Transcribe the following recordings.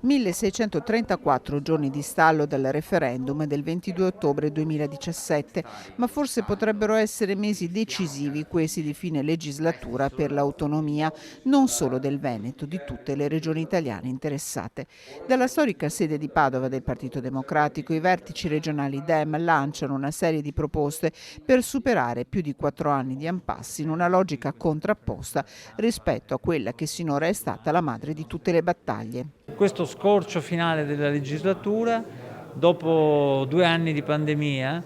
1634 giorni di stallo dal referendum del 22 ottobre 2017, ma forse potrebbero essere mesi decisivi questi di fine legislatura per l'autonomia, non solo del Veneto, di tutte le regioni italiane interessate. Dalla storica sede di Padova del Partito Democratico, i vertici regionali Dem lanciano una serie di proposte per superare più di 4 anni di impasse in una logica contrapposta rispetto a quella che sinora è stata la madre di tutte le battaglie. Questo scorcio finale della legislatura, dopo 2 anni di pandemia,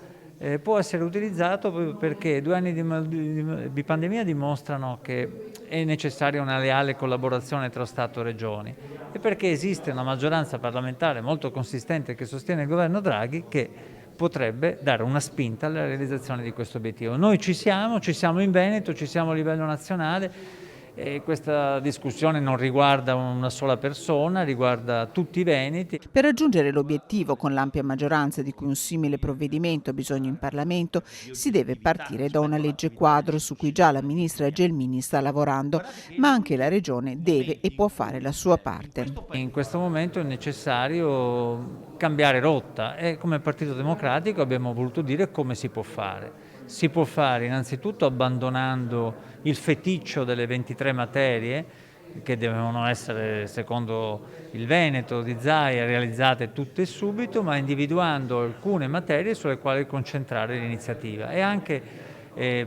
può essere utilizzato perché 2 anni di pandemia dimostrano che è necessaria una leale collaborazione tra Stato e Regioni e perché esiste una maggioranza parlamentare molto consistente che sostiene il governo Draghi che potrebbe dare una spinta alla realizzazione di questo obiettivo. Noi ci siamo in Veneto, ci siamo a livello nazionale. E questa discussione non riguarda una sola persona, riguarda tutti i veneti. Per raggiungere l'obiettivo con l'ampia maggioranza di cui un simile provvedimento ha bisogno in Parlamento, si deve partire da una legge quadro su cui già la ministra Gelmini sta lavorando, ma anche la Regione deve e può fare la sua parte. In questo momento è necessario cambiare rotta e come Partito Democratico abbiamo voluto dire come si può fare. Si può fare innanzitutto abbandonando il feticcio delle 23 materie che devono essere, secondo il Veneto di Zaia, realizzate tutte e subito, ma individuando alcune materie sulle quali concentrare l'iniziativa e anche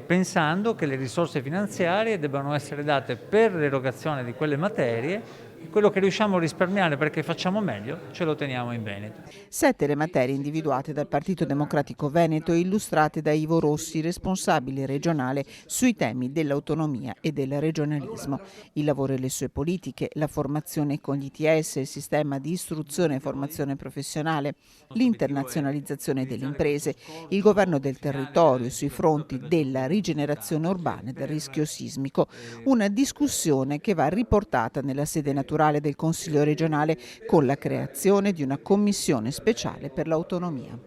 pensando che le risorse finanziarie debbano essere date per l'erogazione di quelle materie. Quello che riusciamo a risparmiare perché facciamo meglio, ce lo teniamo in Veneto. 7 le materie individuate dal Partito Democratico Veneto e illustrate da Ivo Rossi, responsabile regionale sui temi dell'autonomia e del regionalismo. Il lavoro e le sue politiche, la formazione con gli ITS, il sistema di istruzione e formazione professionale, l'internazionalizzazione delle imprese, il governo del territorio sui fronti della rigenerazione urbana e del rischio sismico. Una discussione che va riportata nella sede naturale del Consiglio regionale con la creazione di una commissione speciale per l'autonomia.